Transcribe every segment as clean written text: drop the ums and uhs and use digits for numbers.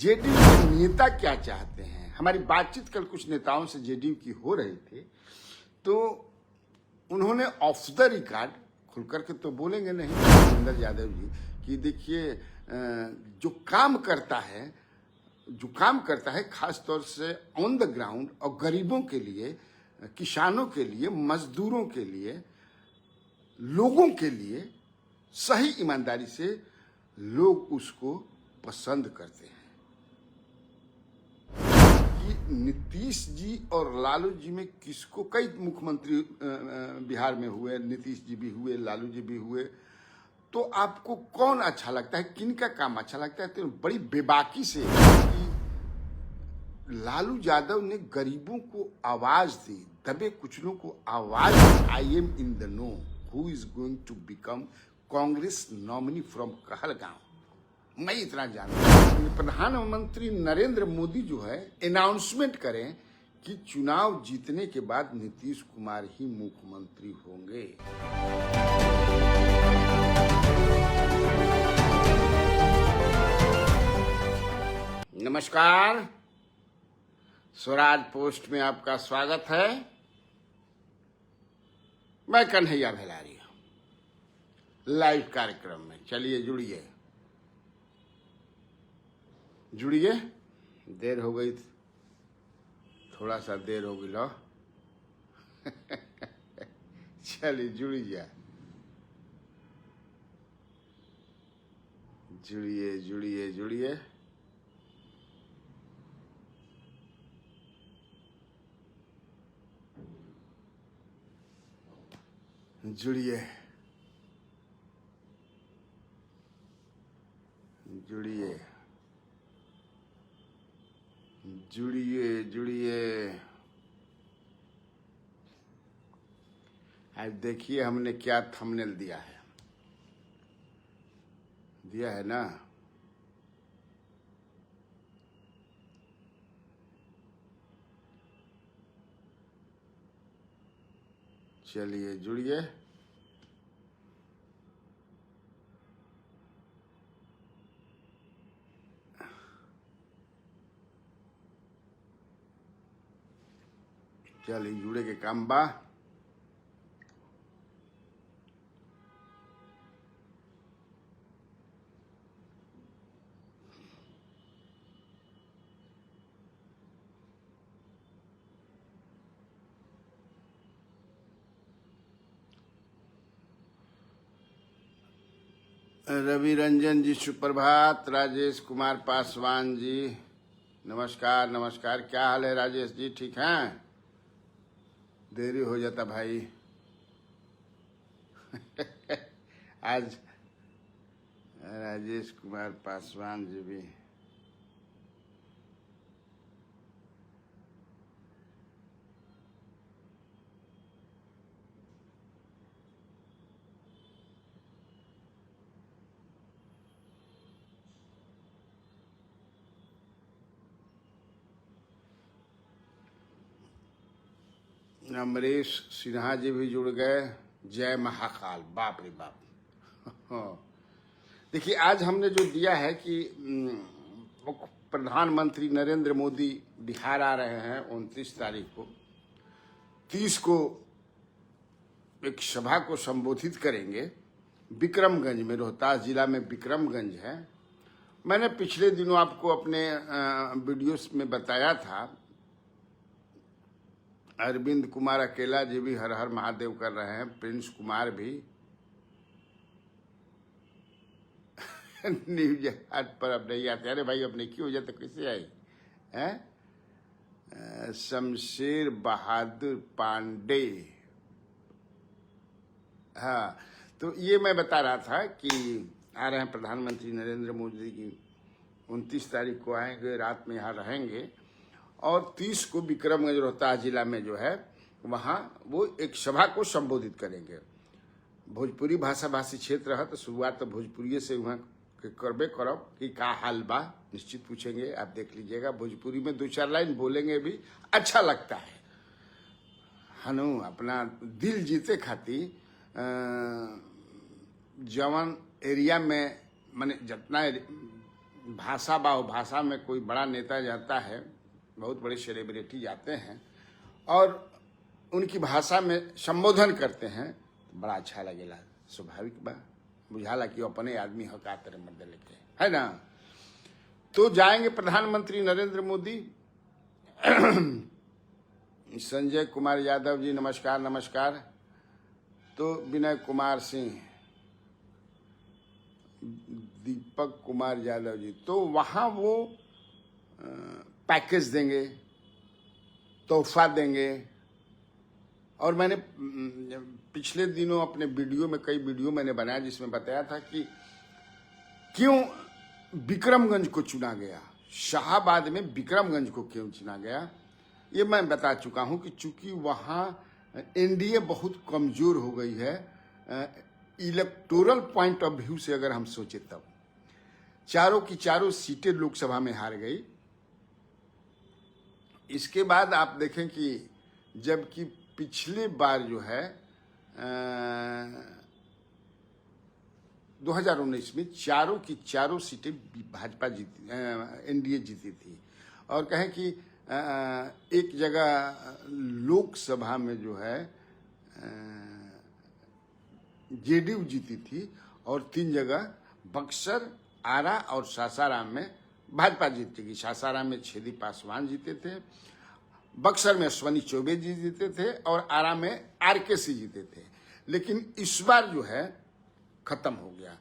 JDU के नेता क्या चाहते हैं। हमारी बातचीत कल कुछ नेताओं से जेडीयू की हो रही थी, तो उन्होंने ऑफ द रिकॉर्ड खुल करके तो बोलेंगे नहीं भूपेंद्र यादव जी कि देखिए जो काम करता है खास तौर से ऑन द ग्राउंड और गरीबों के लिए, किसानों के लिए, मजदूरों के लिए, लोगों के लिए सही ईमानदारी से लोग उसको पसंद करते हैं। कि नीतीश जी और लालू जी में किसको, कई मुख्यमंत्री बिहार में हुए, नीतीश जी भी हुए, लालू जी भी हुए, तो आपको कौन अच्छा लगता है, किन का काम अच्छा लगता है? तो बड़ी बेबाकी से कि लालू यादव ने गरीबों को आवाज दी, दबे कुचलों को आवाज दी। I am in the know who is going to become Congress nominee from Kahalgaon. मैं इतना जानता हूं, प्रधानमंत्री नरेंद्र मोदी जो है अनाउंसमेंट करें कि चुनाव जीतने के बाद नीतीश कुमार ही मुख्यमंत्री होंगे। नमस्कार, स्वराज पोस्ट में आपका स्वागत है। मैं कन्हैया भेलारी हूं लाइव कार्यक्रम में। चलिए जुड़िए। देर हो गई, थोड़ा सा देर हो गई लो। चलिए जुड़िए। जुड़िए। आज देखिए हमने क्या थंबनेल दिया है ना। चलिए जुड़िए। चलिए जुड़े के काम बा। रवि रंजन जी सुप्रभात। राजेश कुमार पासवान जी नमस्कार। क्या हाल है राजेश जी, ठीक हैं? देरी हो जाता भाई। आज राजेश कुमार पासवान जी भी अमरीश सिन्हा जी भी जुड़ गए। जय महाकाल, बाप रे बाप। देखिए आज हमने जो दिया है कि प्रधानमंत्री नरेंद्र मोदी बिहार आ रहे हैं 29 तारीख को। 30 को एक सभा को संबोधित करेंगे विक्रमगंज में, रोहतास जिला में विक्रमगंज है। मैंने पिछले दिनों आपको अपने वीडियोस में बताया था, अरविंद कुमार अकेला जी भी हर हर महादेव कर रहे हैं, प्रिंस कुमार भी न्यूज पर अब नहीं आते। अरे भाई अब नहीं क्यों हो जाता, कैसे आई हैं? शमशेर बहादुर पांडे, हाँ। तो ये मैं बता रहा था कि आ रहे हैं प्रधानमंत्री नरेंद्र मोदी की, 29 तारीख को आएंगे, रात में यहाँ रहेंगे और 30 को विक्रमगंज रोहतास जिला में जो है वहाँ वो एक सभा को संबोधित करेंगे। भोजपुरी भाषा भाषी क्षेत्र है तो शुरुआत तो भोजपुरी से वहाँ करबे करब कि का हाल बा, निश्चित पूछेंगे, आप देख लीजिएगा। भोजपुरी में 2-4 लाइन बोलेंगे भी अच्छा लगता है हनु। अपना दिल जीते खातिर जवन एरिया में माने जितना भाषा बा, भाषा में कोई बड़ा नेता जाता है, बहुत बड़े सेलिब्रिटी जाते हैं और उनकी भाषा में संबोधन करते हैं, बड़ा अच्छा लगेला, स्वाभाविक बा, बुझाला कि अपने आदमी हका तरह मत लेके, है ना। तो जाएंगे प्रधानमंत्री नरेंद्र मोदी। संजय कुमार यादव जी नमस्कार नमस्कार। तो विनय कुमार सिंह, दीपक कुमार यादव जी, तो वहां वो पैकेज देंगे, तोहफा देंगे। और मैंने पिछले दिनों अपने वीडियो में, कई वीडियो मैंने बनाया जिसमें बताया था कि क्यों विक्रमगंज को चुना गया, शाहाबाद में विक्रमगंज को क्यों चुना गया, ये मैं बता चुका हूं कि चूंकि वहां एनडीए बहुत कमजोर हो गई है इलेक्टोरल पॉइंट ऑफ व्यू से, अगर हम सोचे तब चारों की चारों सीटें लोकसभा में हार गई। इसके बाद आप देखें कि जबकि पिछले बार जो है 2019 में चारों की चारों सीटें भाजपा जीती, एनडीए जीती थी। और कहें कि एक जगह लोकसभा में जो है जेडीयू जीती थी और 3 जगह बक्सर, आरा और सासाराम में भाजपा जीतेगी। सासाराम में छेदी पासवान जीते थे, बक्सर में अश्वनी चौबे जी जीते थे और आरा में आरके सिंह जीते थे। लेकिन इस बार जो है खत्म हो गया।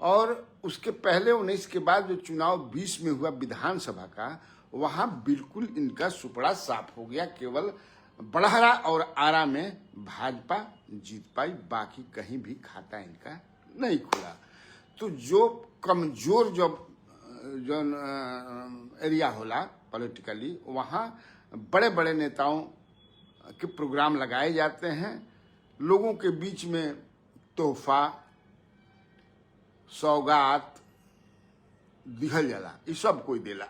और उसके पहले 19 के बाद जो चुनाव 20 में हुआ विधानसभा का, वहां बिल्कुल इनका सुपड़ा साफ हो गया। केवल बड़हरा और आरा में भाजपा जीत पाई, बाकी कहीं भी खाता इनका नहीं खुला। तो जो कमजोर जो एरिया होला पॉलिटिकली, वहां बड़े बड़े नेताओं के प्रोग्राम लगाए जाते हैं, लोगों के बीच में तोहफा सौगात दिहल जाला, ये सब कोई देला।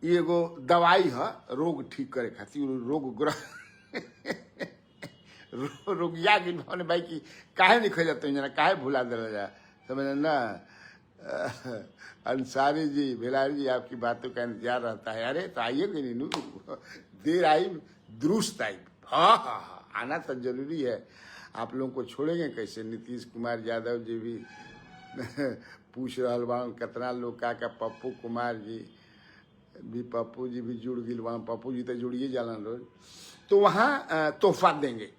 ये एगो दवाई है रोग ठीक करे खातिर, रोग ग्रह रोगिया के भावने भाई की काहे नहीं खा जाते जना, काहे भुला दिला जा, समझ ना। अंसारी जी, भेलारी जी, आपकी बातों का इंतजार रहता है। अरे तो आइए कि नहीं, देर आई दुरुस्त आई। हाँ हाँ हाँ, आना तो जरूरी है। आप लोगों को छोड़ेंगे कैसे। नीतीश कुमार यादव जी भी पूछ रहा बा कितना लोग का पप्पू कुमार जी भी, पप्पू जी भी जुड़ गई वहाँ, पप्पू जी तो जुड़िए जालन रोज। तो वहाँ तोहफा देंगे।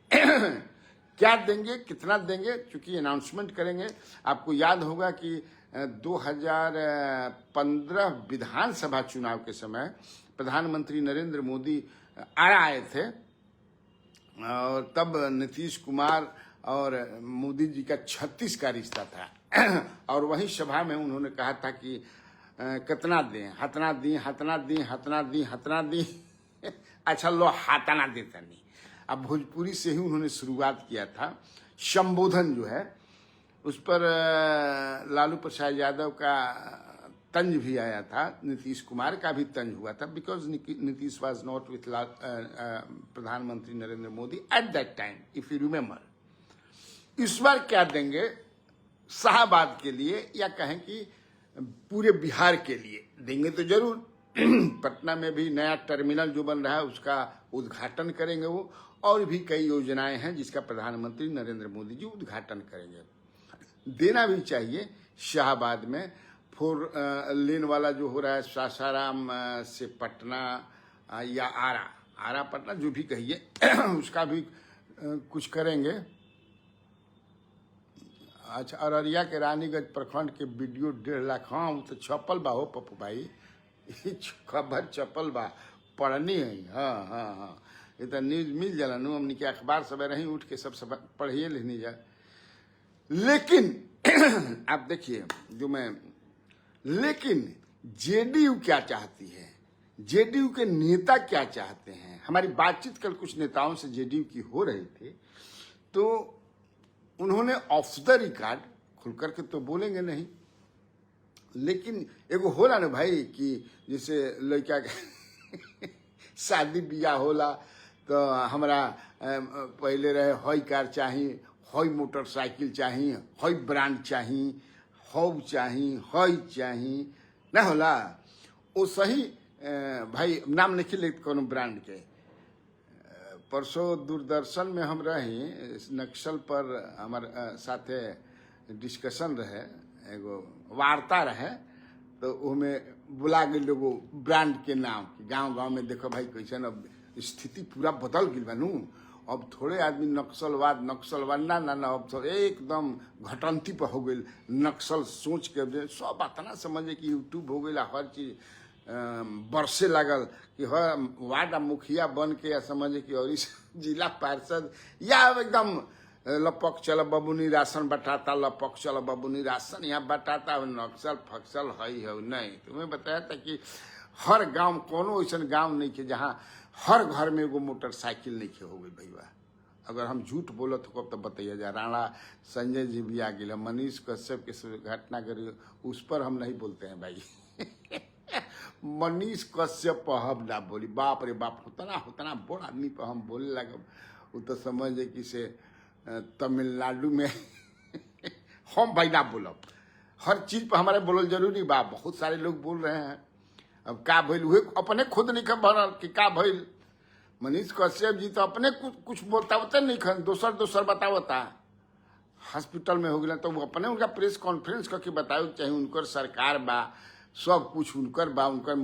क्या देंगे, कितना देंगे, चूंकि अनाउंसमेंट करेंगे। आपको याद होगा कि 2015 विधानसभा चुनाव के समय प्रधानमंत्री नरेंद्र मोदी आरा आए थे और तब नीतीश कुमार और मोदी जी का 36 का रिश्ता था। और वही सभा में उन्होंने कहा था कि कितना दें, हतना दी, हतना दी, हतना दी, हतना दी। अच्छा लो हाथना देता नहीं। अब भोजपुरी से ही उन्होंने शुरुआत किया था। संबोधन जो है उस पर लालू प्रसाद यादव का तंज भी आया था, नीतीश कुमार का भी तंज हुआ था, because Nitish was not with प्रधानमंत्री Narendra Modi at that time, if you remember. इस बार क्या देंगे, शाहाबाद के लिए या कहें कि पूरे बिहार के लिए देंगे तो जरूर। पटना में भी नया टर्मिनल जो बन रहा है उसका उद्घाटन करेंगे वो, और भी कई योजनाएं हैं जिसका प्रधानमंत्री नरेंद्र मोदी जी उद्घाटन करेंगे। देना भी चाहिए। शाहाबाद में 4 लेन वाला जो हो रहा है सासाराम से पटना या आरा पटना जो भी कहिए, उसका भी कुछ करेंगे। अच्छा, अररिया के रानीगंज प्रखंड के वीडियो 1.5 लाख, हाँ वो तो छपल बा हो पप्पू भाई, खबर छपल बा, पढ़नी है। हाँ हाँ हाँ, ये तो न्यूज मिल जाला नु, हमने के अखबार सवेरे ही उठ के सब पढ़िए लेनी जाए। लेकिन आप देखिए लेकिन जेडीयू क्या चाहती है, जेडीयू के नेता क्या चाहते हैं। हमारी बातचीत कल कुछ नेताओं से जेडीयू की हो रही थी, तो उन्होंने ऑफ द रिकॉर्ड खुल करके तो बोलेंगे नहीं, लेकिन एगो होला ना भाई कि जैसे लड़का के शादी ब्याह होला तो हमरा पहले रहे हई कार चाहिए, हई मोटरसाइकिल चाहिए, हई ब्रांड चाहिए, हौ चाही हई चाही ना होला वो सही भाई नाम नहीं ले कोनो ब्रांड के। परसों दूरदर्शन में हम रही नक्सल पर हमारे साथे डिस्कशन रहे एगो वार्ता रहे तो उसमें बुला गए लोगों ब्रांड के नाम गांव में देखो भाई कैसे अब स्थिति पूरा बदल गई बनू। अब थोड़े आदमी नक्सलवाद ना ना ना अब तो एकदम घटंती पर हो गई नक्सल सोच के सब इतना समझे कि यूट्यूब हो गई हर चीज बरसे लगल कि हर वार्ड मुखिया बन के या समझे कि और इस जिला पार्षद या एकदम लपक चल बबुनी राशन बटाता लपक चल बबुनी राशन यहाँ बटाता नक्सल फक्सल है नहीं। तुम्हें बताया था कि हर गांव कोनो ऐसा गांव नहीं के जहाँ हर घर में एगो मोटरसाइकिल नहीं के हो गई भैया। अगर हम झूठ बोलत हो तो बताइए जा राणा संजय जी भी आ गए मनीष कश्यप के घटना करी उस पर हम नहीं बोलते हैं भाई मनीष कश्यप हम ना बोली बाप रे बाप उतना बड़ा आदमी पर हम बोले लगे वो तो समझे कि से तमिलनाडु में हम भाई ना बोलब हर चीज पर हमारे बोलल जरूरी बा। बहुत सारे लोग बोल रहे हैं अब का भइल हुए अपने खुद नहीं खबर कि का भइल। मनीष कश्यप जी तो अपने कुछ बतावते नहीं खन दोसर बतावता हॉस्पिटल में हो गया तो वो अपने उनका प्रेस कॉन्फ्रेंस करके बताओ चाहे उनकर सरकार बा सब कुछ उनकर बा उनकर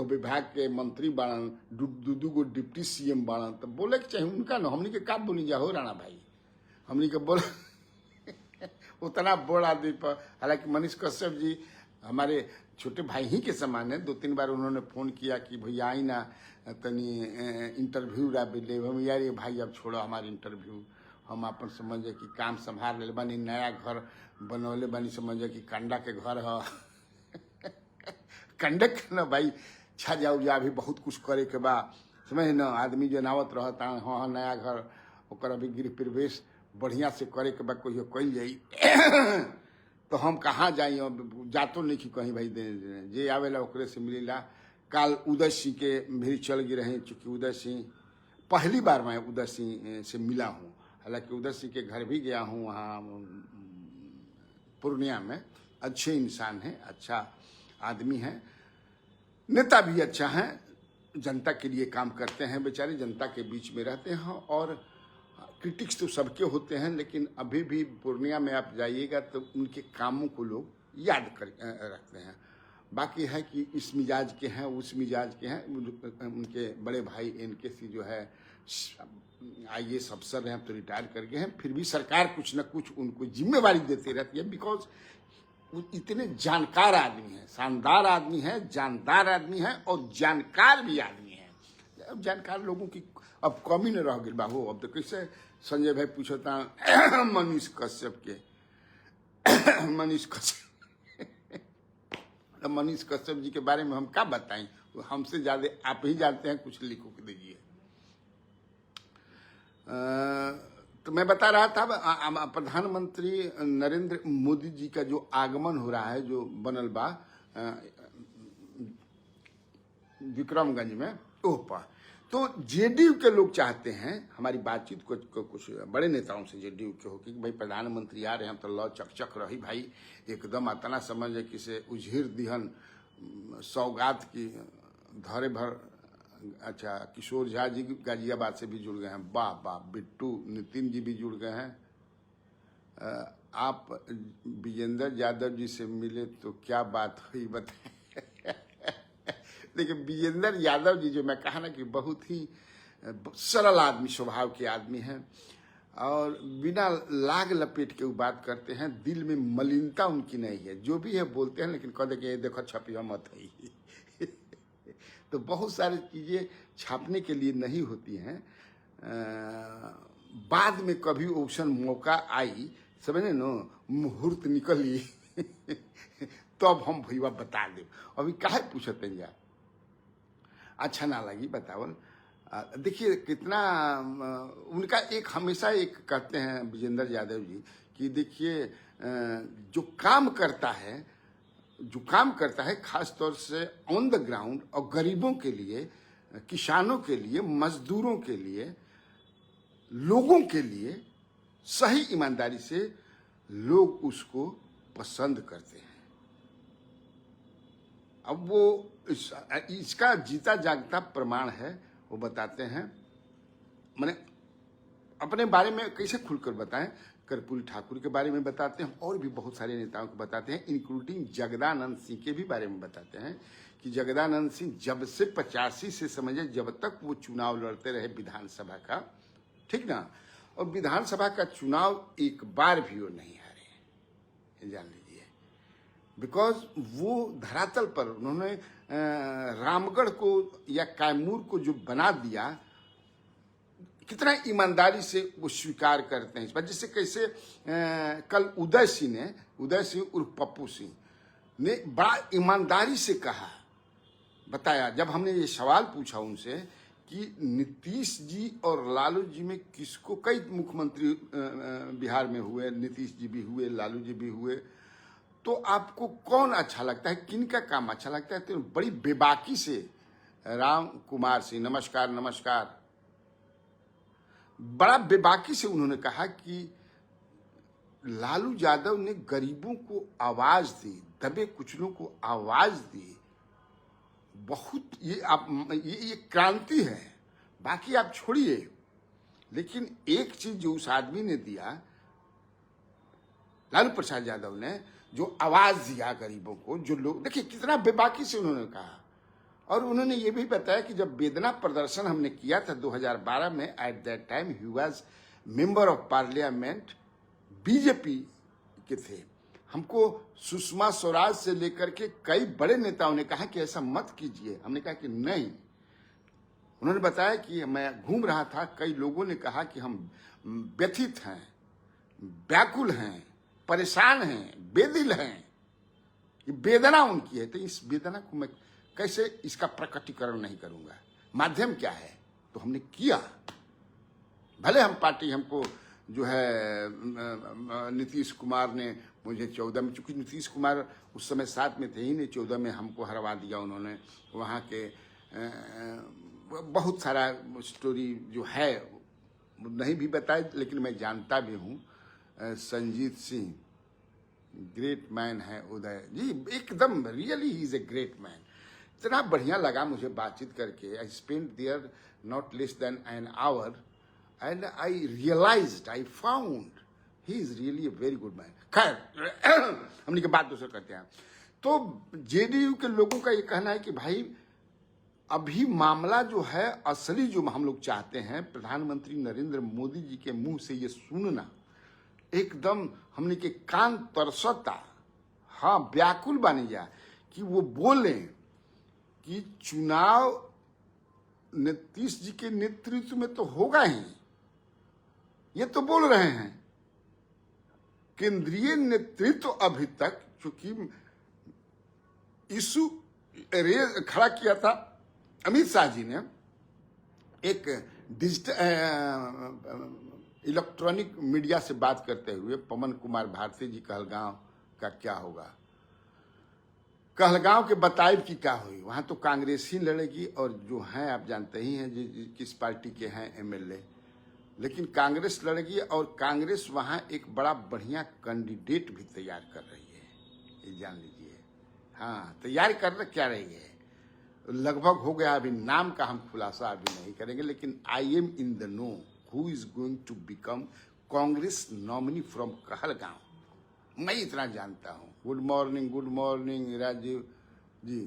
विभाग के मंत्री बाड़न दू गो डिप्टी सीएम बाड़न तो बोले के चाहिए उनका न हमनी के का बोली जा हो राणा भाई हमनी के बोल उतना बड़ा आदमी पर। हालांकि मनीष कश्यप जी हमारे छोटे भाई ही के समान है। 2-3 बार उन्होंने फोन किया कि भैया आई ना तनी इंटरव्यू ले हम यार ये भाई अब छोड़ो हमारे इंटरव्यू हम अपन समझे कि काम संभाल ले बानी नया घर बनौले बानी समझे कि कंडा के घर है कंडा के ना भाई छा जाओ जा भी बहुत कुछ करे के बा समझ न आदमी जनावत रहता हाँ नया घर ओकर अभी गृह प्रवेश बढ़िया से करे के बा कोई कल जाई तो हम कहाँ जाई जातो नहीं कि कहीं भाई जे आवेला ओकरे से मिलेला। काल उदय सिंह के भी चल गए रहे चूँकि उदय सिंह पहली बार मैं उदय सिंह से मिला हूँ। हालांकि उदय सिंह के घर भी गया हूँ वहाँ पूर्णिया में। अच्छे इंसान हैं अच्छा आदमी हैं नेता भी अच्छा है जनता के लिए काम करते हैं बेचारे जनता के बीच में रहते हैं और क्रिटिक्स तो सबके होते हैं लेकिन अभी भी पूर्णिया में आप जाइएगा तो उनके कामों को लोग याद कर रखते हैं। बाकी है कि इस मिजाज के हैं उस मिजाज के हैं। उनके बड़े भाई एनके सी जो है IAS अफसर हैं तो रिटायर कर गए हैं फिर भी सरकार कुछ न कुछ उनको जिम्मेवारी देती रहती है बिकॉज इतने जानकार आदमी हैं शानदार आदमी हैं जानदार आदमी हैं और जानकार भी आदमी हैं। अब जानकार लोगों की अब कमी न रह गई बाबू। अब तो कैसे संजय भाई पूछता मनीष कश्यप के मनीष कश्यप जी के बारे में हम क्या बताएं हमसे ज्यादा आप ही जानते हैं कुछ लिखो के दीजिए। तो मैं बता रहा था प्रधानमंत्री नरेंद्र मोदी जी का जो आगमन हो रहा है जो बनल बा विक्रमगंज में ओपा तो जेडीयू के लोग चाहते हैं हमारी बातचीत को कुछ बड़े नेताओं से जेडीयू के हो कि भाई प्रधानमंत्री आ रहे हैं तो लौ चकचक रही भाई एकदम अतना समझ कि से उझिर दिहन सौगात की धरे भर। अच्छा किशोर झा जी गाजियाबाद से भी जुड़ गए हैं वाह वाह बिट्टू नितिन जी भी जुड़ गए हैं। आप विजेंद्र यादव जी से मिले तो क्या बात हुई बताएं लेकिन विजेंद्र यादव जी जो मैं कहा ना कि बहुत ही सरल आदमी स्वभाव के आदमी हैं और बिना लाग लपेट के वो बात करते हैं दिल में मलिनता उनकी नहीं है जो भी है बोलते हैं लेकिन कह दे कि देखो छपिया मत है तो बहुत सारी चीजें छापने के लिए नहीं होती हैं। बाद में कभी ऑप्शन मौका आई समझे न मुहूर्त निकली तो अब हम भैया बता दे अभी काहे पूछते हैं अच्छा ना लगी बतावल। देखिए कितना उनका एक हमेशा एक कहते हैं विजेंद्र यादव जी कि देखिए जो काम करता है खास तौर से ऑन द ग्राउंड और गरीबों के लिए किसानों के लिए मजदूरों के लिए लोगों के लिए सही ईमानदारी से लोग उसको पसंद करते हैं। अब वो इसका जीता जागता प्रमाण है, वो बताते हैं। मैंने अपने बारे में कैसे खुलकर बताएं, कर्पूरी ठाकुर के बारे में बताते हैं और भी बहुत सारे नेताओं को बताते हैं, इंक्लूडिंग जगदानंद सिंह के भी बारे में बताते हैं कि जगदानंद सिंह जब से 85 से समझे जब तक वो चुनाव लड़ते रहे विधानसभा का, ठीक ना, और विधानसभा का चुनाव एक बार भी वो नहीं हारे, जान लीजिए। बिकॉज वो धरातल पर उन्होंने रामगढ़ को या कैमूर को जो बना दिया, कितना ईमानदारी से वो स्वीकार करते हैं इस बात। जैसे कैसे कल उदय सिंह उर्फ पप्पू सिंह ने बड़ा ईमानदारी से कहा, बताया, जब हमने ये सवाल पूछा उनसे कि नीतीश जी और लालू जी में किसको, कई मुख्यमंत्री बिहार में हुए, नीतीश जी भी हुए, लालू जी भी हुए, तो आपको कौन अच्छा लगता है, किन का काम अच्छा लगता है? तो बड़ी बेबाकी से राम कुमार सिंह, नमस्कार नमस्कार, बड़ा बेबाकी से उन्होंने कहा कि लालू यादव ने गरीबों को आवाज दी, दबे कुचलों को आवाज दी। बहुत ये क्रांति है। बाकी आप छोड़िए, लेकिन एक चीज जो उस आदमी ने दिया, लालू प्रसाद यादव ने जो आवाज दिया गरीबों को, जो लोग, देखिए कितना बेबाकी से उन्होंने कहा। और उन्होंने ये भी बताया कि जब वेदना प्रदर्शन हमने किया था 2012 में, eight that time he was member of parliament, BJP के थे। हमको सुषमा स्वराज से लेकर के कई बड़े नेताओं ने कहा कि ऐसा मत कीजिए, हमने कहा कि नहीं। उन्होंने बताया कि मैं घूम रहा था, कई लोगों ने कहा कि हम व्यथित हैं, व्याकुल हैं, परेशान हैं, बेदिल हैं, ये वेदना उनकी है। तो इस वेदना को मैं कैसे इसका प्रकटीकरण नहीं करूंगा, माध्यम क्या है? तो हमने किया। भले हम पार्टी, हमको जो है नीतीश कुमार ने मुझे 14 में, चूंकि नीतीश कुमार उस समय साथ में थे ही नहीं, 14 में हमको हरवा दिया उन्होंने। वहाँ के बहुत सारा स्टोरी जो है नहीं भी बताए, लेकिन मैं जानता भी हूँ। संजीत सिंह ग्रेट मैन है, उदय जी एकदम really he is a great man. इतना बढ़िया लगा मुझे बातचीत करके। I spend there not less than an hour and I realized, I found he is really a very good man. खैर हमने के बात दूसरा करते हैं। तो जेडीयू के लोगों का ये कहना है कि भाई अभी मामला जो है, असली जो हम लोग चाहते हैं, प्रधानमंत्री नरेंद्र मोदी जी के मुंह से ये सुनना, एकदम हमने के कान तरसता, हाँ व्याकुल बन गया कि वो बोले कि चुनाव नीतीश जी के नेतृत्व में तो होगा ही, ये तो बोल रहे हैं। केंद्रीय नेतृत्व अभी तक, चूंकि इशू खड़ा किया था अमित शाह जी ने, एक डिजिटल इलेक्ट्रॉनिक मीडिया से बात करते हुए, पवन कुमार भारती जी, कहलगांव का क्या होगा, कहलगांव के बताइब की क्या हुई, वहां तो कांग्रेस ही लड़ेगी, और जो हैं आप जानते ही हैं किस पार्टी के हैं एमएलए, लेकिन कांग्रेस लड़ेगी। और कांग्रेस वहां एक बड़ा बढ़िया कैंडिडेट भी तैयार कर रही है, ये जान लीजिए। हाँ, तैयार कर क्या रही है, लगभग हो गया, अभी नाम का हम खुलासा अभी नहीं करेंगे, लेकिन I am in the know who is going to become Congress nominee from Kahalgaon, मैं इतना जानता हूं। Good morning Rajiv ji.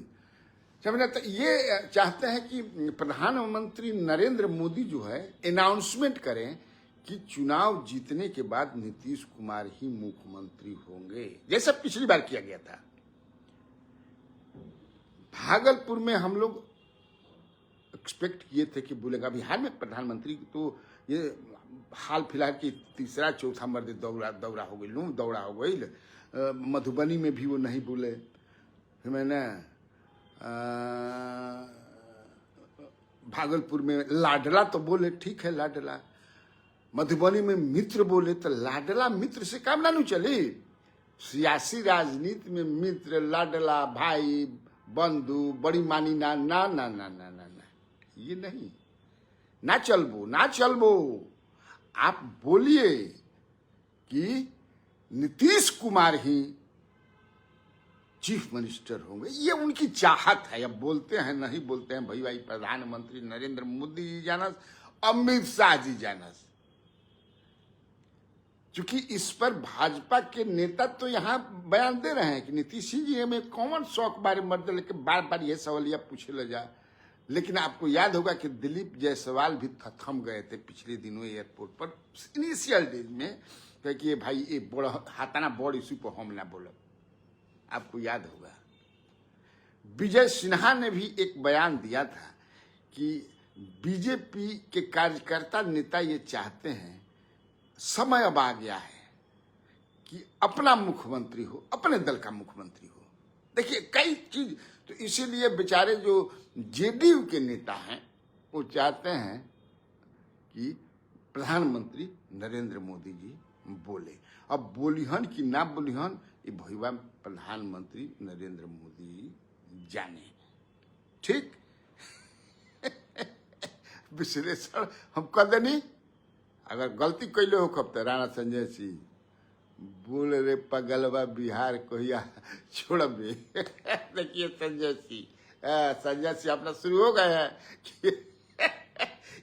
समझना, तो ये चाहते हैं कि प्रधानमंत्री नरेंद्र मोदी जो है अनाउंसमेंट करें कि चुनाव जीतने के बाद नीतीश कुमार ही मुख्यमंत्री होंगे, जैसा पिछली बार किया गया था। भागलपुर में हम लोग एक्सपेक्ट किए थे कि बोलेगा, बिहार में प्रधानमंत्री तो ये हाल फिलहाल की तीसरा चौथा मर्द दौरा हो गई, दौड़ा हो गई। मधुबनी में भी वो नहीं बोले। फिर मैंने भागलपुर में लाडला तो बोले, ठीक है लाडला। मधुबनी में मित्र बोले, तो लाडला मित्र से काम ना चले। सियासी राजनीति में मित्र, लाडला, भाई, बंधु, बड़ी मानी ना ना ना ना ना ना ना, ये नहीं, ना चलबो। आप बोलिए कि नीतीश कुमार ही चीफ मिनिस्टर होंगे, ये उनकी चाहत है। अब बोलते हैं नहीं बोलते हैं, भाई प्रधानमंत्री नरेंद्र मोदी जी जानस, अमित शाह जी जानस, क्योंकि इस पर भाजपा के नेता तो यहाँ बयान दे रहे हैं कि नीतीश जी हमें कॉमन शौक बारे मर्द लेके बार बार ये सवालिया पूछे ले जा। लेकिन आपको याद होगा कि दिलीप जायसवाल भी थम गए थे पिछले दिनों एयरपोर्ट पर इनिशियल डेज में, कि भाई ये बड़ा हाथाना बड़ इशू पर हम ना बोलब। आपको याद होगा विजय सिन्हा ने भी एक बयान दिया था कि बीजेपी के कार्यकर्ता नेता ये चाहते हैं, समय अब आ गया है कि अपना मुख्यमंत्री हो, अपने दल का मुख्यमंत्री हो। देखिए कई चीज, तो इसीलिए बेचारे जो जेडीयू के नेता हैं वो चाहते हैं कि प्रधानमंत्री नरेंद्र मोदी जी बोले। अब बोलिहन कि ना बोलिहन ये भैया प्रधानमंत्री नरेंद्र मोदी जी जाने। ठीक विश्लेषण हम कर देनी, अगर गलती कैले हो कब तो राणा संजय सिंह बोल रे पगलवा बिहार कोहिया छोड़बे। देखिए संजय सिंह अपना शुरू हो गया है कि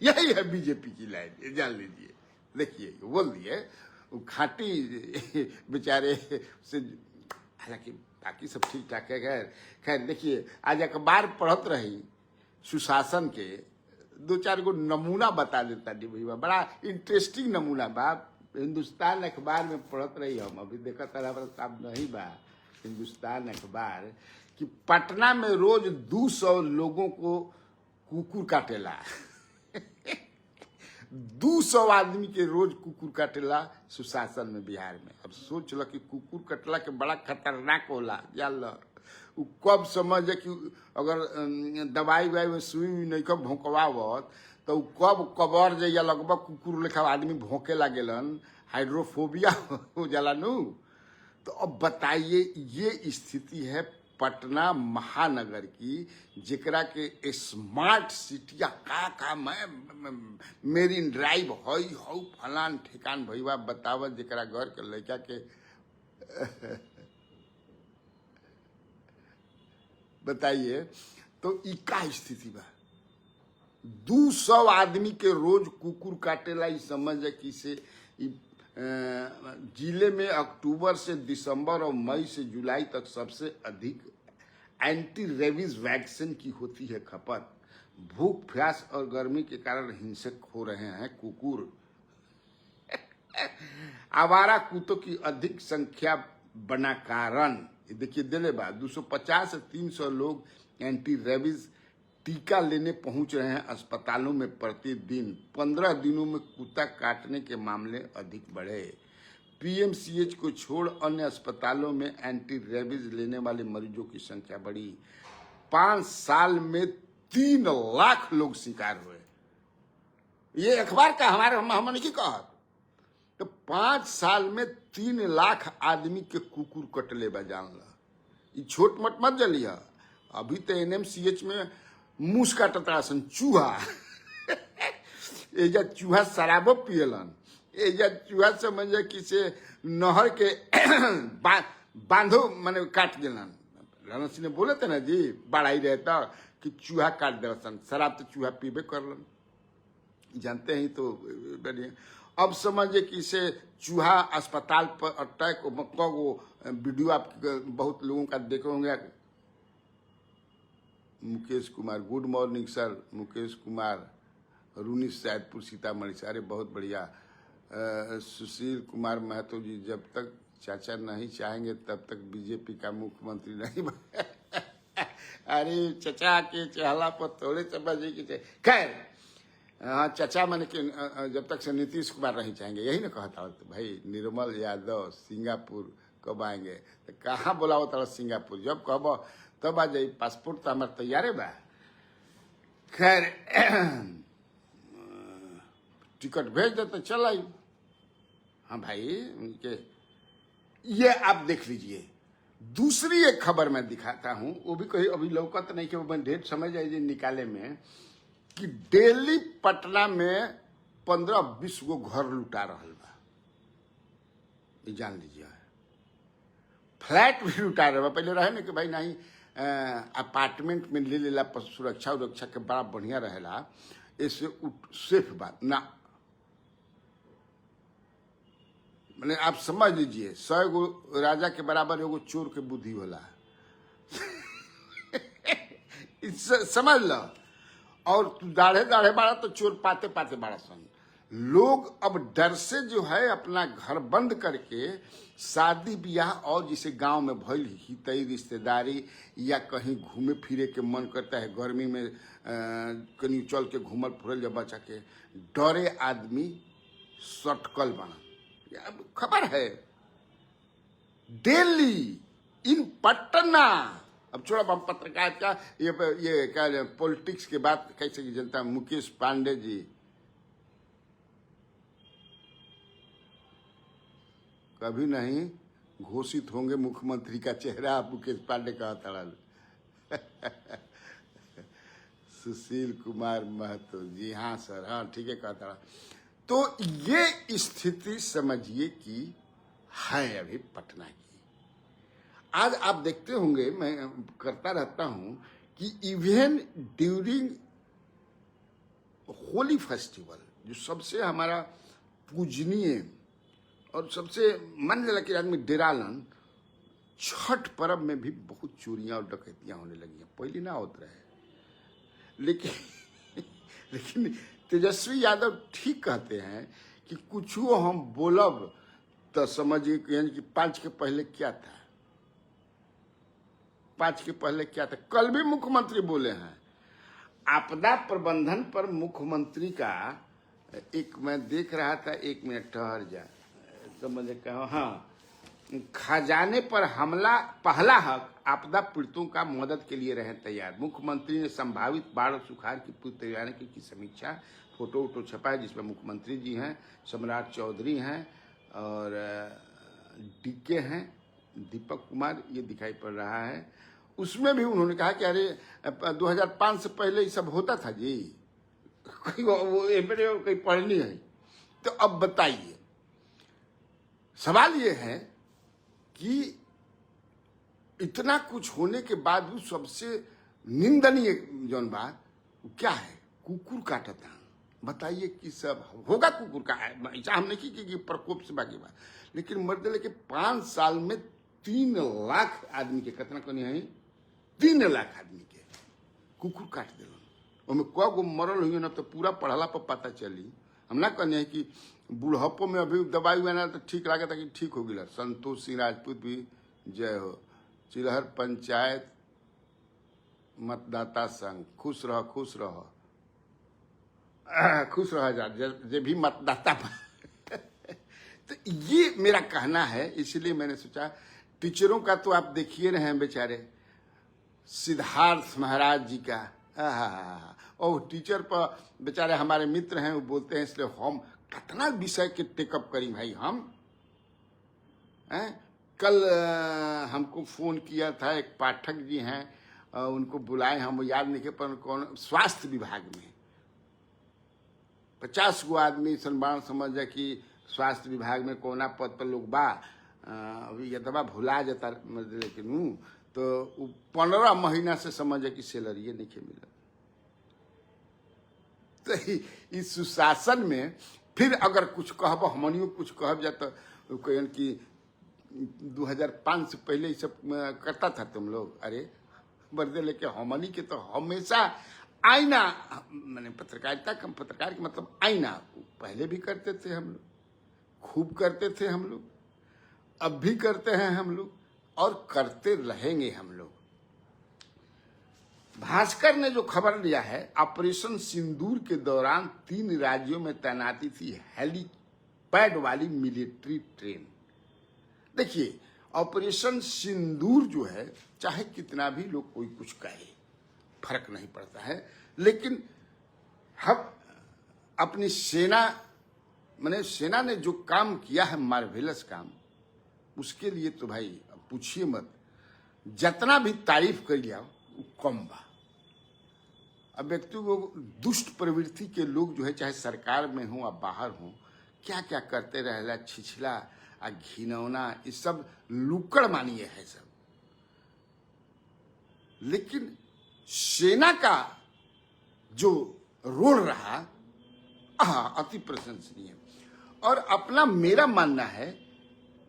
यही है बीजेपी की लाइन, जान लीजिए। देखिए बोल दिए वो खाटी बेचारे से, हालांकि बाकी सब ठीक ठाक है। खैर देखिए आज अखबार पढ़त रही सुशासन के, दो चार गो नमूना बता देता जी भैया, बड़ा इंटरेस्टिंग नमूना बा। हिंदुस्तान अखबार में पढ़त रही हम, अभी देखा तारा साहब नहीं बा हिंदुस्तान अखबार, कि पटना में रोज 200 लोगों को कुकुर काटेला। 200 आदमी के रोज कुकुर काटेला सुशासन में बिहार में। अब सोच लो कि कुकुर कटला के बड़ा खतरनाक होला, जान लो। कब समझ कि अगर दवाई वाई में सुई नहीं कब भोंकवावत तो कब कबर जैया लगभग कुकुर लेखा आदमी भोंके लागेलन, हाइड्रोफोबिया हो जाला नु। तो अब बताइए ये स्थिति है पटना महानगर की, जेकरा के स्मार्ट सिटिया का मेरीन ड्राइव हई हऊ फलान ठिकान भैया बतावत, जेकरा घर के लड़का के बताइए तो ई का स्थिति बा। 200 आदमी के रोज कुकुर काटेला। ई समझ कि से जिले में अक्टूबर से दिसंबर और मई से जुलाई तक सबसे अधिक एंटी रेबीज वैक्सीन की होती है खपत। भूख प्यास और गर्मी के कारण हिंसक हो रहे हैं कुकुर। आवारा कुत्तों की अधिक संख्या बना कारण, देखिए दिले बा 250 से 300 लोग एंटी रेबीज टीका लेने पहुंच रहे हैं अस्पतालों में प्रतिदिन। 15 दिनों में कुत्ता काटने के मामले अधिक बढ़े। पीएमसीएच को छोड़ अन्य अस्पतालों में एंटी रेबीज लेने वाले मरीजों की संख्या बढ़ी। 5 साल में 3 लाख लोग शिकार हुए। ये अखबार का हमने की कहा तो 5 साल में 3 लाख आदमी के कुकुर कटले बा, जान ला। ये छोट मोट मत जलिया। अभी तो एनएमसीएच में मूस काटता सन चूहा। एजा चूहा शराबो पियलन, एजा चूहा समझ कि से नहर के बांधो माने काट दिलन। राणा सिंह ने बोले थे ना जी, बड़ाई रहता कि चूहा काट दिलन, शराब तो चूहा पीबे करलन, जानते ही तो बढ़िया। अब समझे कि से चूहा अस्पताल पर अटैक, वो वीडियो आप बहुत लोगों का देखे होंगे। Mukesh Kumar, good morning sir. Mukesh Kumar Runi Saidpur Sitamarhi से, अरे बहुत बढ़िया। सुशील कुमार महतो जी, जब तक चाचा नहीं चाहेंगे तब तक बीजेपी का मुख्यमंत्री नहीं अरे चचा के चहला पर थोड़े समझे कि खैर, हाँ चचा मैंने कि जब तक से नीतीश कुमार नहीं चाहेंगे, यही ना कहता हो। तो भाई निर्मल यादव सिंगापुर कब आएंगे? तो कहाँ बोलाओ तारा सिंगापुर, जब कहो तब आ जाइए। पासपोर्ट तो हमारे तैयार है बा। खैर टिकट भेज दे तो चल आई। हाँ भाई उनके ये आप देख लीजिए। दूसरी एक खबर मैं दिखाता हूं, वो भी कहीं अभी लौकत नहीं कि वो डेट समझ जाइए निकाले में, कि दिल्ली पटना में 15-20 गो घर लुटा रहल बा। ये जान लीजिए। फ्लैट भी लुटा रहे बा। पहले रहे ना कि भाई नहीं अपार्टमेंट में ले लेला सुरक्षा उरक्षा के बड़ा बढ़िया रहेला, इससे सेफ बात ना। मैंने आप समझ लीजिए 100 गो राजा के बराबर एगो चोर के बुद्धि होला। समझ लो। और तू दाढ़े दाढ़े बाड़ा तो चोर पाते पाते बाड़ा सन। लोग अब डर से जो है अपना घर बंद करके शादी ब्याह और जिसे गांव में भइल हितई रिश्तेदारी या कहीं घूमे फिरे के मन करता है, गर्मी में कहीं चल के घूमल फुरल जब बचा के डरे आदमी सटकल बना। खबर है दिल्ली इन पटना। अब छोड़ा हम पत्रकार का ये क्या पॉलिटिक्स के बात कैसे की जनता। मुकेश पांडे जी कभी नहीं घोषित होंगे मुख्यमंत्री का चेहरा, मुकेश पांडे कहा था। सुशील कुमार महतो जी हाँ सर, हाँ ठीक है कहा था। तो ये स्थिति समझिए कि है अभी पटना की। आज आप देखते होंगे, मैं करता रहता हूं कि इवन ड्यूरिंग होली फेस्टिवल जो सबसे हमारा पूजनीय और सबसे मन लगा कि आदमी डेरालन, छठ पर्व में भी बहुत चोरियां और डकैतियां होने लगी हैं। पहले ना होता रहे, लेकिन तेजस्वी यादव ठीक कहते हैं कि कुछ हम बोलब तो समझिए कि 5 के पहले क्या था, 5 के पहले क्या था। कल भी मुख्यमंत्री बोले हैं आपदा प्रबंधन पर मुख्यमंत्री का एक मैं देख रहा था, 1 मिनट ठहर जा, समझे कहा हाँ, खजाने पर हमला पहला हक, आपदा पीड़ितों का मदद के लिए रहे तैयार। मुख्यमंत्री ने संभावित बाढ़ और सुखाड़ की पूर्व तैयारी की समीक्षा। फोटो वोटो छपा है जिसमें मुख्यमंत्री जी हैं, सम्राट चौधरी हैं और डीके हैं, दीपक कुमार ये दिखाई पड़ रहा है। उसमें भी उन्होंने कहा कि अरे 2005 से पहले ये सब होता था जी, वो कहीं पढ़नी है। तो अब बताइए, सवाल ये है कि इतना कुछ होने के बाद भी सबसे निंदनीय जौन बात क्या है, कुकुर काटता। बताइए कि सब होगा कुकुर का, ऐसा हम नहीं कि प्रकोप से बाकी बात, लेकिन मर्द लेके 5 साल में 3 लाख आदमी के कतना कनी है, 3 लाख आदमी के कुकुर काट दिल। उनमें कगो मरल हुई ना तो पूरा पढ़ला पर पता चली। हम ना कहने हैं कि बुढ़ापो में अभी दवाई बना तो ठीक लगा था कि ठीक हो गया। संतोष सिंह राजपूत भी जय हो। चिलहर पंचायत मतदाता संघ खुश रह खुश रह खुश रह जा जे भी मतदाता। तो ये मेरा कहना है, इसलिए मैंने सोचा टीचरों का तो आप देखिए रहे हैं बेचारे, सिद्धार्थ महाराज जी का और टीचर पर बेचारे हमारे मित्र हैं, वो बोलते हैं इसलिए हम कितना विषय के टेकअप करी भाई। हम कल हमको फोन किया था एक पाठक जी हैं, उनको बुलाए, हम याद नहीं पर कौन स्वास्थ्य विभाग में 50 गो आदमी सम्मान समझ जाए कि स्वास्थ्य विभाग में कोना पद पर लोग बा, अभी यदवा भुला जाता लेकिन तो 15 महीना से समझे कि सैलरी नहीं मिला। तो इस सुशासन में फिर अगर कुछ कहब हमनियों कुछ कहब जा तो कहन कि 2005 से पहले ये सब करता था तुम लोग। अरे बर्दे लेके हमनी के तो हमेशा आईना, मैंने पत्रकारिता का पत्रकार के मतलब आईना, पहले भी करते थे हम लोग, खूब करते थे हम लोग, अब भी करते हैं हम लोग और करते रहेंगे हम लोग। भास्कर ने जो खबर लिया है, ऑपरेशन सिंदूर के दौरान 3 राज्यों में तैनाती थी हेलीपैड वाली मिलिट्री ट्रेन। देखिए ऑपरेशन सिंदूर जो है, चाहे कितना भी लोग कोई कुछ कहे फर्क नहीं पड़ता है, लेकिन हम अपनी सेना मैंने सेना ने जो काम किया है मार्वेलस काम, उसके लिए तो भाई पूछिए मत, जितना भी तारीफ कर लिया वो कम बा। अब व्यक्ति को दुष्ट प्रवृत्ति के लोग जो है चाहे सरकार में हो या बाहर हो, क्या क्या करते रहेला, छिछला आ घिनौना, ये सब लुकड़ मानिए है सब। लेकिन सेना का जो रोल रहा, अति प्रशंसनीय। और अपना मेरा मानना है,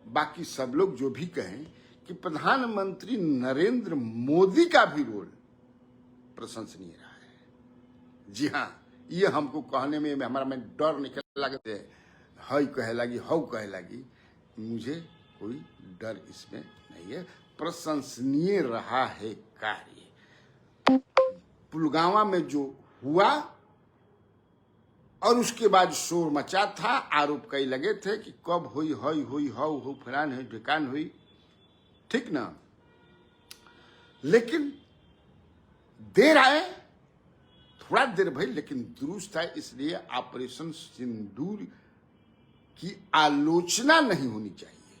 बाकी सब लोग जो भी कहें, कि प्रधानमंत्री नरेंद्र मोदी का भी रोल प्रशंसनीय रहा है। जी हाँ, ये हमको कहने में हमारा में डर निकल लगते है कहे लगी, हौ कहे लगी, मुझे कोई डर इसमें नहीं है। प्रशंसनीय रहा है कार्य। पुलगामा में जो हुआ और उसके बाद शोर मचा था, आरोप कई लगे थे कि कब हुई, हुई हो फलान हुई ढिकान हुई, ठीक ना। लेकिन देर आए, थोड़ा देर भाई, लेकिन दुरुस्त है। इसलिए ऑपरेशन सिंदूर की आलोचना नहीं होनी चाहिए,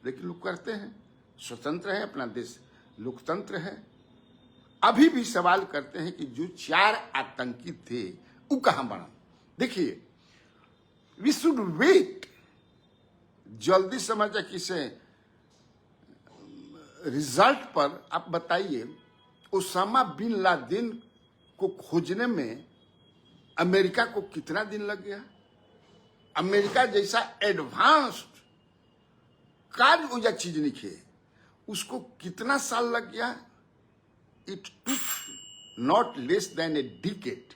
लेकिन लोग करते हैं। स्वतंत्र है अपना देश, लोकतंत्र है। अभी भी सवाल करते हैं कि जो 4 आतंकी थे वो कहां बना। देखिए, वी शुड वेट, जल्दी समझ किसे रिजल्ट पर। आप बताइए, ओसामा बिन लादेन को खोजने में अमेरिका को कितना दिन लग गया? अमेरिका जैसा एडवांस्ड कार्य हो या चीज लिखे, उसको कितना साल लग गया? It took not less then a decade.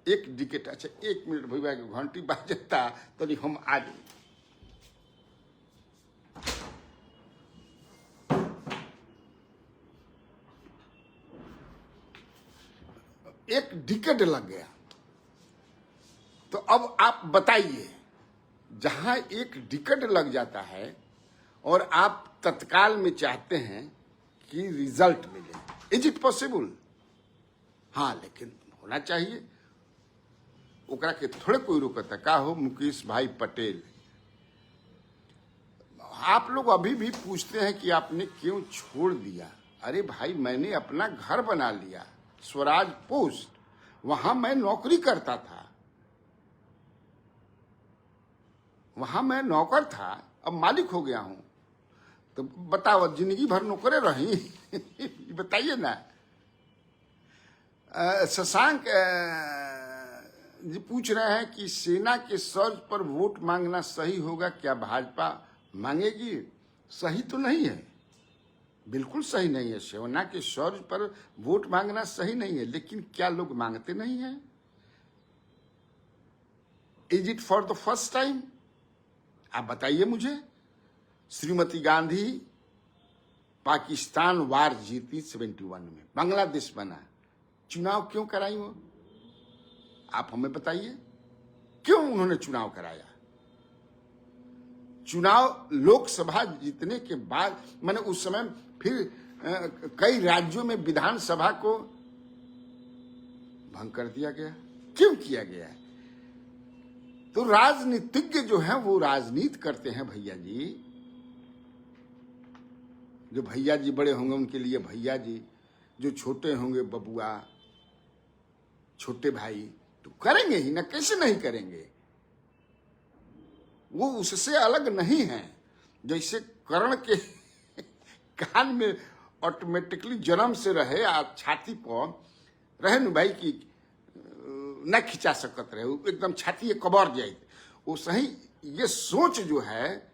एक डिकेड। अच्छा, 1 मिनट भैया, घंटी बाजता तो हम आ जाए। एक डिकेड लग गया। तो अब आप बताइए, जहां एक डिकेड लग जाता है और आप तत्काल में चाहते हैं कि रिजल्ट मिले, इज इट पॉसिबल? हाँ, लेकिन होना चाहिए। ओकरा के थोड़े कोई रोकता का हो। मुकेश भाई पटेल, आप लोग अभी भी पूछते हैं कि आपने क्यों छोड़ दिया। अरे भाई, मैंने अपना घर बना लिया, स्वराज पोस्ट, वहां मैं नौकरी करता था, वहां मैं नौकर था, अब मालिक हो गया हूं। तो बताओ, जिंदगी भर नौकरे रही? बताइए ना। शशांक जी पूछ रहे हैं कि सेना के सर्ज पर वोट मांगना सही होगा क्या? भाजपा मांगेगी? सही तो नहीं है, बिल्कुल सही नहीं है। सेना के सर्ज पर वोट मांगना सही नहीं है, लेकिन क्या लोग मांगते नहीं हैं? Is it for the first time? आप बताइए मुझे। श्रीमती गांधी पाकिस्तान वार जीती 71 में, बांग्लादेश बना, चुनाव क्यों कराई वो? आप हमें बताइए, क्यों उन्होंने चुनाव कराया? चुनाव लोकसभा जीतने के बाद, मैंने उस समय फिर कई राज्यों में विधानसभा को भंग कर दिया गया। क्यों किया गया? तो राजनीतिज्ञ जो हैं वो राजनीति करते हैं भैया जी। जो भैया जी बड़े होंगे उनके लिए भैया जी, जो छोटे होंगे बबुआ, छोटे भाई, तो करेंगे ही ना, कैसे नहीं करेंगे? वो उससे अलग नहीं है। जैसे कर्ण के कान में ऑटोमेटिकली जन्म से रहे, आप छाती पर रहे न भाई की न खिंचा सकत रहे, एकदम छाती कबर जाए। वो सही ये सोच जो है,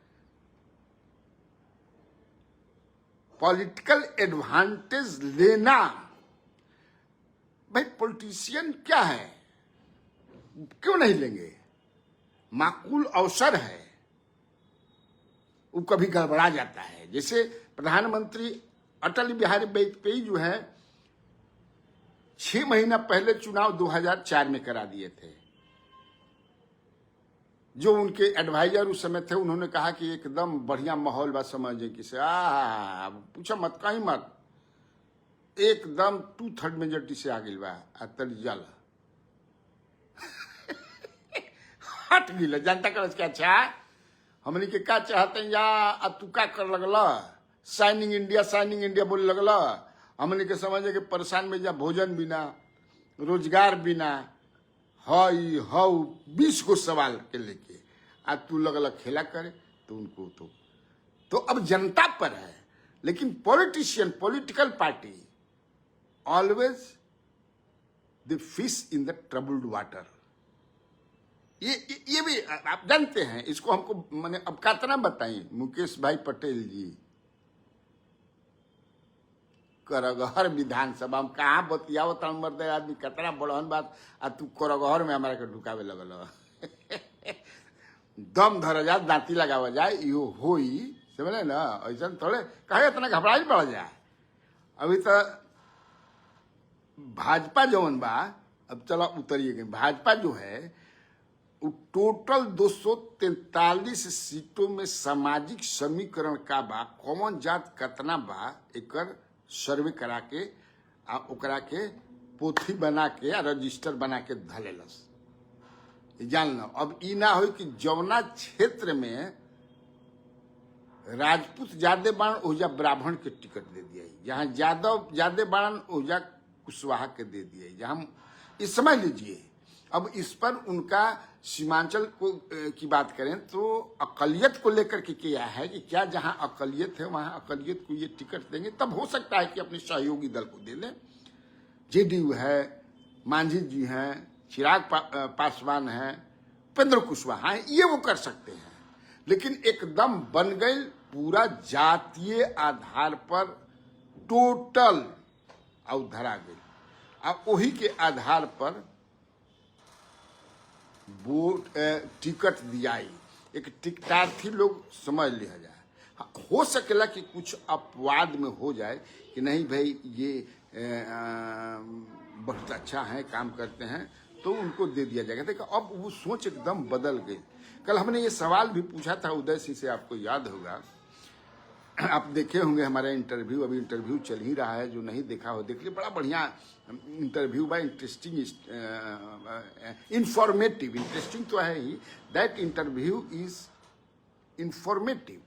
पॉलिटिकल एडवांटेज लेना। भाई पॉलिटिशियन क्या है, क्यों नहीं लेंगे? माकूल अवसर है, वो कभी गड़बड़ा जाता है। जैसे प्रधानमंत्री अटल बिहारी वाजपेयी जो है 6 महीना पहले चुनाव 2004 में करा दिए थे। जो उनके एडवाइजर उस समय थे, उन्होंने कहा कि एकदम बढ़िया माहौल बा, समझे कि से पूछा मत, कहीं मत, एकदम 2/3 मेजोरिटी से आ गई बा। अतल जल हट गई। जनता कर क्या चाह, हमने के क्या चाहते हैं? या तू का कर लगला, साइनिंग इंडिया बोले लगला। हमने के समझे कि परेशान में जा, भोजन बिना, रोजगार बिना, हई हऊ 20 गो सवाल के लेके आज तू अलग अलग खेला करे तो उनको तो अब जनता पर है। लेकिन politician, political party always the fish in the troubled water. ये भी आप जानते हैं। इसको हमको मैंने अब कितना बताइए। मुकेश भाई पटेल जी करगहर विधानसभा में कहाँ बतियाओ तमर्द आदमी कितना बड़हन बात आ तू करगहर में हमारा के ढुकावे लगल। दम धर जा, दांती लगावा जाए, यो होई समझे ना। ऐसा थोड़े कहे इतना घबराई पड़ जाए। अभी तो भाजपा जौन बा, अब चलो उतरिए। भाजपा जो है वो टोटल 243 सीटों में सामाजिक समीकरण का बा, कौन जात कतना बा, एकर सर्वे करा के ओकरा के पोथी बना के रजिस्टर बना के धलेलस। जान लो। अब ई ना हो कि जौना क्षेत्र में राजपूत ज्यादा बाण ओजा ब्राह्मण के टिकट दे दिया, जहाँ यादव ज्यादा बाण ओजा कुशवाहा के दे दिया। जहाँ इस समझ लीजिए। अब इस पर उनका सीमांचल को की बात करें तो अकलियत को लेकर के क्या है कि क्या जहां अकलियत है वहां अकलियत को ये टिकट देंगे, तब हो सकता है कि अपने सहयोगी दल को दे दें। जेडीयू है, मांझी जी हैं, चिराग पासवान हैं, उपेंद्र कुशवाहा हैं, ये वो कर सकते हैं। लेकिन एकदम बन गई पूरा जातीय आधार पर टोटल अवधरा गई। अब वही के आधार पर वोट टिकट दियाई। एक टिकटार्थी लोग समझ लिया जाए। हो सकेला कि कुछ अपवाद में हो जाए कि नहीं भाई ये बहुत अच्छा है, काम करते हैं, तो उनको दे दिया जाएगा। देखो अब वो सोच एकदम बदल गई। कल हमने ये सवाल भी पूछा था उदय सिंह से, आपको याद होगा। आप देखे होंगे हमारा इंटरव्यू, अभी इंटरव्यू चल ही रहा है। जो नहीं देखा हो देख लीजिए, बड़ा बढ़िया इंटरव्यू बा, इंटरेस्टिंग, इंफॉर्मेटिव। इंटरेस्टिंग तो है ही, दैट इंटरव्यू इज इंफॉर्मेटिव।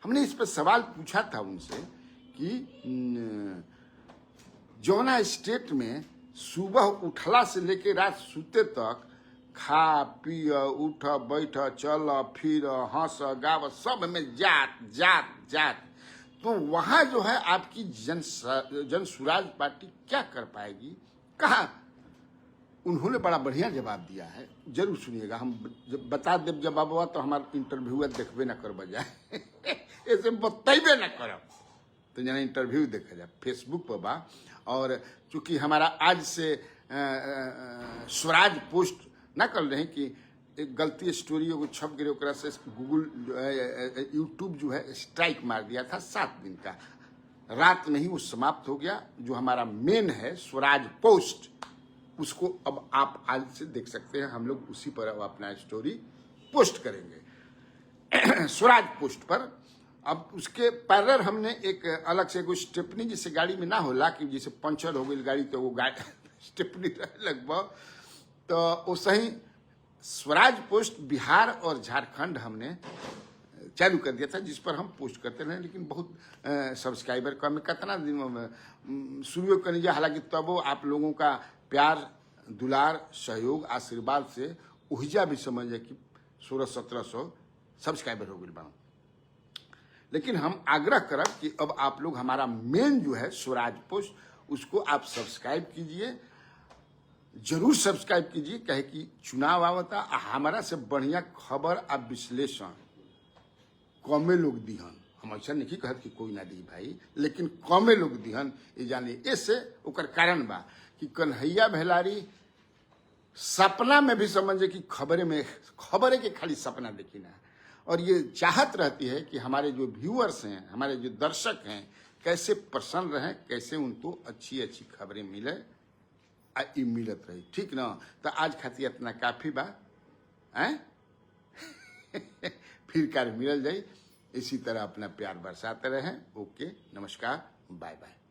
हमने इस पर सवाल पूछा था उनसे कि जौना स्टेट में सुबह उठला से लेके रात सूते तक खा पिय उठ बैठ चल फिर हंस गाव सब में जात जात जात, तो वहां जो है आपकी जन सुराज पार्टी क्या कर पाएगी? कहा उन्होंने बड़ा बढ़िया जवाब दिया है, जरूर सुनिएगा। हम जब बता देव जवाब हुआ तो हमारा इंटरव्यू देखबे न कर बजाय ऐसे बतेबे न करब तो जना इंटरव्यू देखा जाए फेसबुक पर बा। और चूंकि हमारा आज से स्वराज पोस्ट ना कर रहे हैं कि एक गलती स्टोरी को छप गिरे, ओकरा से गूगल यूट्यूब जो है स्ट्राइक मार दिया था 7 दिन का। रात में ही वो समाप्त हो गया। जो हमारा मेन है स्वराज पोस्ट, उसको अब आप आज से देख सकते हैं। हम लोग उसी पर अब अपना स्टोरी पोस्ट करेंगे स्वराज पोस्ट पर। अब उसके पैरेलल हमने एक अलग से कोई स्टेपनी, जिससे गाड़ी में ना होला कि जैसे पंचर हो गई गाड़ी तो वो गाड़ी स्टेपनी लगभग, तो वो सही स्वराज पोस्ट बिहार और झारखंड हमने चालू कर दिया था, जिस पर हम पोस्ट करते रहे। लेकिन बहुत सब्सक्राइबर कम है। कितना दिन में शुरू करनी जाए, हालांकि तब वो आप लोगों का प्यार दुलार सहयोग आशीर्वाद से उहिजा भी समझे कि 1600-1700 सब्सक्राइबर हो गए बना। लेकिन हम आग्रह करब कि अब आप लोग हमारा मेन जो है स्वराज पोस्ट, उसको आप सब्सक्राइब कीजिए, जरूर सब्सक्राइब कीजिए। कहे कि चुनाव आवता, हमारा से बढ़िया खबर आ विश्लेषण कमे लोग दिहन। हम ऐसा नहीं कहत कि कोई ना दी भाई, लेकिन कमे लोग दिहन ये जानिए। ऐसे ओकर कारण बा कि कन्हैया भेलारी सपना में भी समझे कि खबरें के खाली सपना देखी ना। और ये चाहत रहती है कि हमारे जो व्यूअर्स हैं, हमारे जो दर्शक हैं, कैसे प्रसन्न रहें, कैसे उनको अच्छी अच्छी खबरें मिले, मिलत रही। ठीक ना? तो आज खातिर इतना काफी बा। फिर कार्य मिल जाए। इसी तरह अपना प्यार बरसाते रहें। ओके, नमस्कार, बाय बाय।